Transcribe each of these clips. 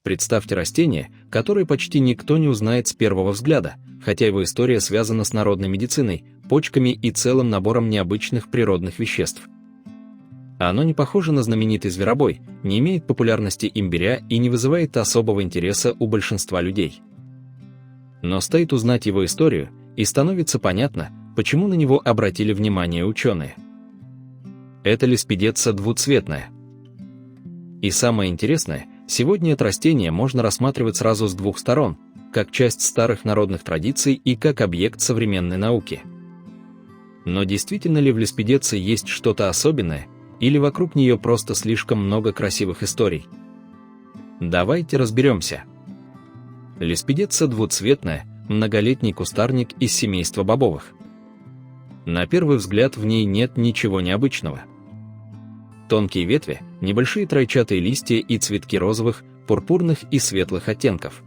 Представьте растение, которое почти никто не узнает с первого взгляда, хотя его история связана с народной медициной, почками и целым набором необычных природных веществ. Оно не похоже на знаменитый зверобой, не имеет популярности имбиря и не вызывает особого интереса у большинства людей. Но стоит узнать его историю, и становится понятно, почему на него обратили внимание ученые. Это леспидеца двуцветная. И самое интересное, сегодня это растение можно рассматривать сразу с двух сторон, как часть старых народных традиций и как объект современной науки. Но действительно ли в леспидеце есть что-то особенное, или вокруг нее просто слишком много красивых историй? Давайте разберемся. Леспидеца двуцветная – многолетний кустарник из семейства бобовых. На первый взгляд в ней нет ничего необычного. Тонкие ветви, небольшие тройчатые листья и цветки розовых, пурпурных и светлых оттенков.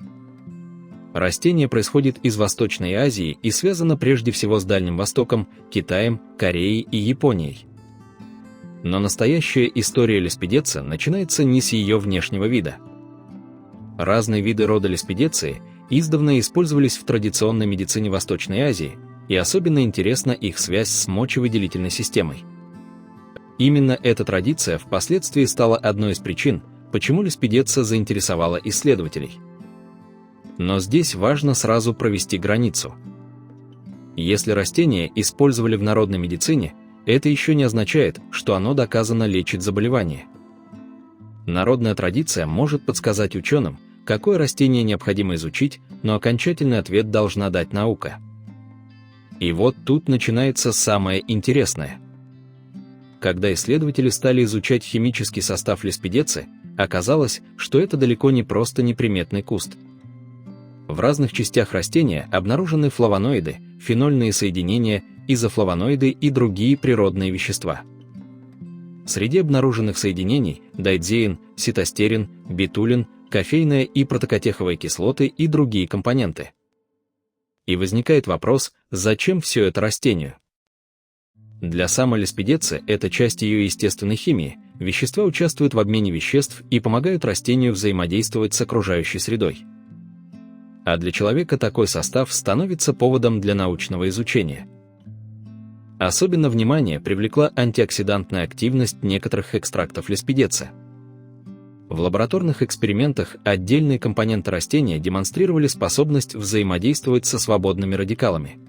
Растение происходит из Восточной Азии и связано прежде всего с Дальним Востоком, Китаем, Кореей и Японией. Но настоящая история леспидецы начинается не с ее внешнего вида. Разные виды рода леспидеции издавна использовались в традиционной медицине Восточной Азии, и особенно интересна их связь с мочевыделительной системой. Именно эта традиция впоследствии стала одной из причин, почему леспидеца заинтересовала исследователей. Но здесь важно сразу провести границу. Если растение использовали в народной медицине, это еще не означает, что оно доказано лечит заболевание. Народная традиция может подсказать ученым, какое растение необходимо изучить, но окончательный ответ должна дать наука. И вот тут начинается самое интересное. Когда исследователи стали изучать химический состав леспидецы, оказалось, что это далеко не просто неприметный куст. В разных частях растения обнаружены флавоноиды, фенольные соединения, изофлавоноиды и другие природные вещества. Среди обнаруженных соединений дайдзеин, ситостерин, бетулин, кофейная и протокотеховые кислоты и другие компоненты. И возникает вопрос, зачем все это растению? Для самой леспидецы это часть ее естественной химии, вещества участвуют в обмене веществ и помогают растению взаимодействовать с окружающей средой. А для человека такой состав становится поводом для научного изучения. Особенно внимание привлекла антиоксидантная активность некоторых экстрактов леспидецы. В лабораторных экспериментах отдельные компоненты растения демонстрировали способность взаимодействовать со свободными радикалами.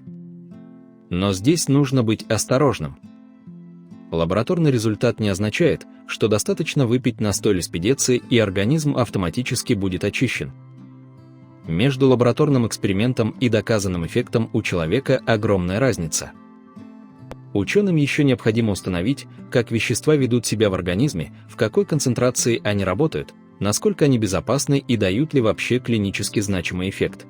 Но здесь нужно быть осторожным. Лабораторный результат не означает, что достаточно выпить настой леспидецы и организм автоматически будет очищен. Между лабораторным экспериментом и доказанным эффектом у человека огромная разница. Ученым еще необходимо установить, как вещества ведут себя в организме, в какой концентрации они работают, насколько они безопасны и дают ли вообще клинически значимый эффект.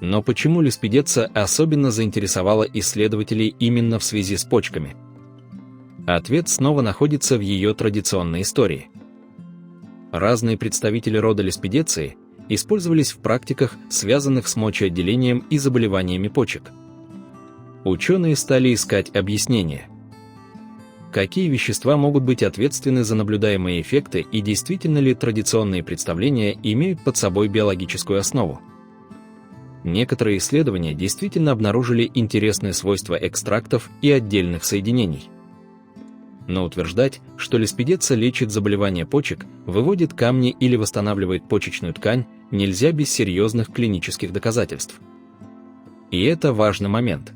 Но почему леспидеца особенно заинтересовала исследователей именно в связи с почками? Ответ снова находится в ее традиционной истории. Разные представители рода леспидеции использовались в практиках, связанных с мочеотделением и заболеваниями почек. Ученые стали искать объяснения. Какие вещества могут быть ответственны за наблюдаемые эффекты и действительно ли традиционные представления имеют под собой биологическую основу? Некоторые исследования действительно обнаружили интересные свойства экстрактов и отдельных соединений. Но утверждать, что леспидеца лечит заболевания почек, выводит камни или восстанавливает почечную ткань, нельзя без серьезных клинических доказательств. И это важный момент.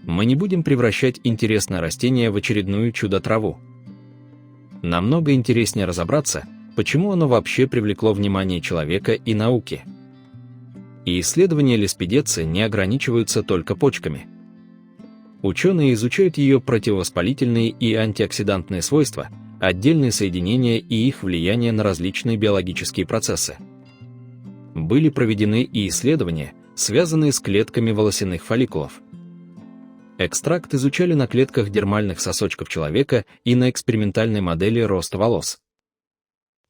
Мы не будем превращать интересное растение в очередную чудо-траву. Намного интереснее разобраться, почему оно вообще привлекло внимание человека и науки. И исследования леспидецы не ограничиваются только почками. Ученые изучают ее противовоспалительные и антиоксидантные свойства, отдельные соединения и их влияние на различные биологические процессы. Были проведены и исследования, связанные с клетками волосяных фолликулов. Экстракт изучали на клетках дермальных сосочков человека и на экспериментальной модели роста волос.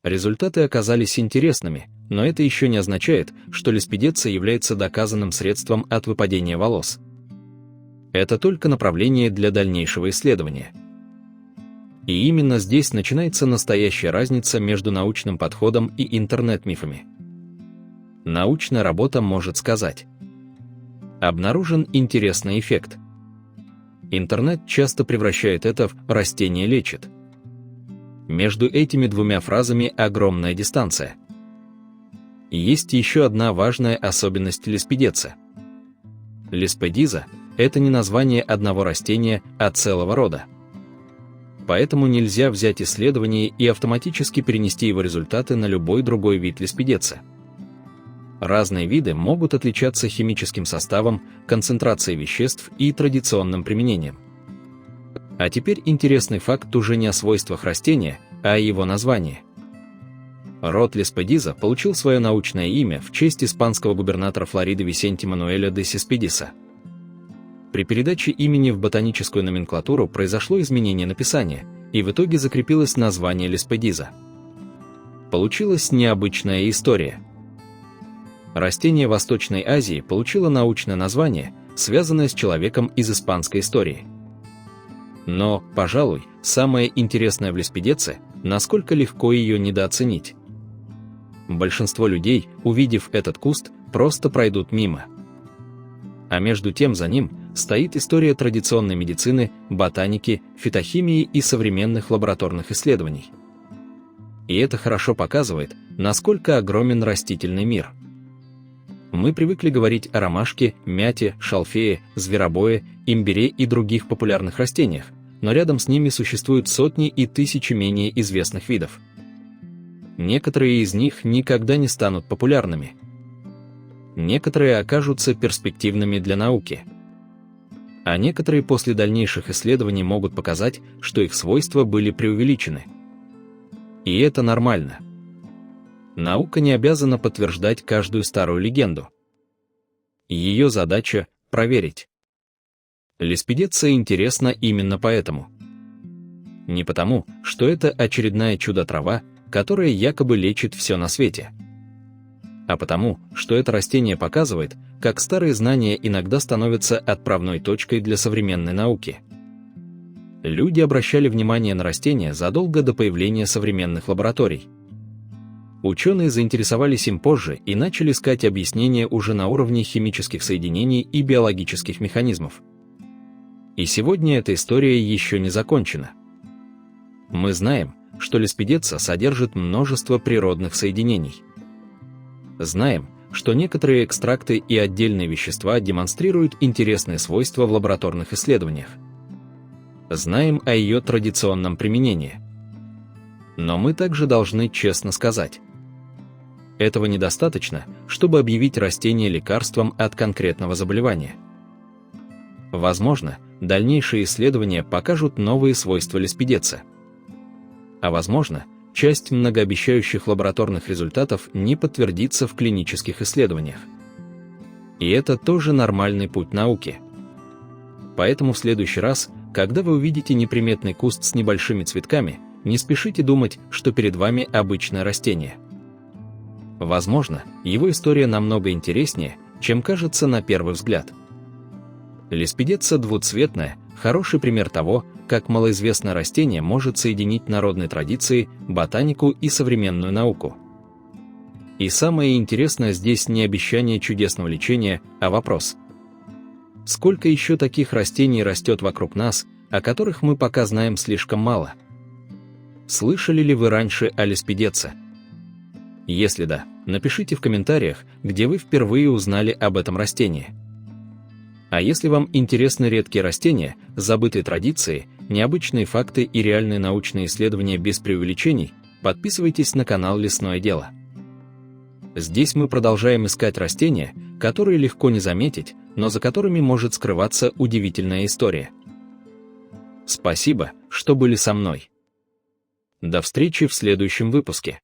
Результаты оказались интересными, но это еще не означает, что леспидеца является доказанным средством от выпадения волос. Это только направление для дальнейшего исследования. И именно здесь начинается настоящая разница между научным подходом и интернет-мифами. Научная работа может сказать: обнаружен интересный эффект. Интернет часто превращает это в «растение лечит». Между этими двумя фразами огромная дистанция. Есть еще одна важная особенность леспидеца. Леспидиза – это не название одного растения, а целого рода. Поэтому нельзя взять исследование и автоматически перенести его результаты на любой другой вид леспидеца. Разные виды могут отличаться химическим составом, концентрацией веществ и традиционным применением. А теперь интересный факт уже не о свойствах растения, а о его названии. Род леспидиза получил свое научное имя в честь испанского губернатора Флориды Висенти Мануэля де Сеспедиса. При передаче имени в ботаническую номенклатуру произошло изменение написания, и в итоге закрепилось название леспидиза. Получилась необычная история. Растение Восточной Азии получило научное название, связанное с человеком из испанской истории. Но, пожалуй, самое интересное в леспидеце, насколько легко ее недооценить. Большинство людей, увидев этот куст, просто пройдут мимо. А между тем за ним стоит история традиционной медицины, ботаники, фитохимии и современных лабораторных исследований. И это хорошо показывает, насколько огромен растительный мир. Мы привыкли говорить о ромашке, мяте, шалфее, зверобое, имбире и других популярных растениях, но рядом с ними существуют сотни и тысячи менее известных видов. Некоторые из них никогда не станут популярными. Некоторые окажутся перспективными для науки. А некоторые после дальнейших исследований могут показать, что их свойства были преувеличены. И это нормально. Наука не обязана подтверждать каждую старую легенду. Ее задача – проверить. Леспидеция интересна именно поэтому. Не потому, что это очередная чудо-трава, которая якобы лечит все на свете. А потому, что это растение показывает, как старые знания иногда становятся отправной точкой для современной науки. Люди обращали внимание на растения задолго до появления современных лабораторий. Ученые заинтересовались им позже и начали искать объяснения уже на уровне химических соединений и биологических механизмов. И сегодня эта история еще не закончена. Мы знаем, что леспидеца содержит множество природных соединений. Знаем, что некоторые экстракты и отдельные вещества демонстрируют интересные свойства в лабораторных исследованиях. Знаем о ее традиционном применении. Но мы также должны честно сказать: этого недостаточно, чтобы объявить растение лекарством от конкретного заболевания. Возможно, дальнейшие исследования покажут новые свойства леспидеца. А возможно, часть многообещающих лабораторных результатов не подтвердится в клинических исследованиях. И это тоже нормальный путь науки. Поэтому в следующий раз, когда вы увидите неприметный куст с небольшими цветками, не спешите думать, что перед вами обычное растение. Возможно, его история намного интереснее, чем кажется на первый взгляд. Леспидеца двуцветная – хороший пример того, как малоизвестное растение может соединить народные традиции, ботанику и современную науку. И самое интересное здесь не обещание чудесного лечения, а вопрос: сколько еще таких растений растет вокруг нас, о которых мы пока знаем слишком мало? Слышали ли вы раньше о леспидеце? Если да, напишите в комментариях, где вы впервые узнали об этом растении. А если вам интересны редкие растения, забытые традиции, необычные факты и реальные научные исследования без преувеличений, подписывайтесь на канал «Лесное дело». Здесь мы продолжаем искать растения, которые легко не заметить, но за которыми может скрываться удивительная история. Спасибо, что были со мной. До встречи в следующем выпуске.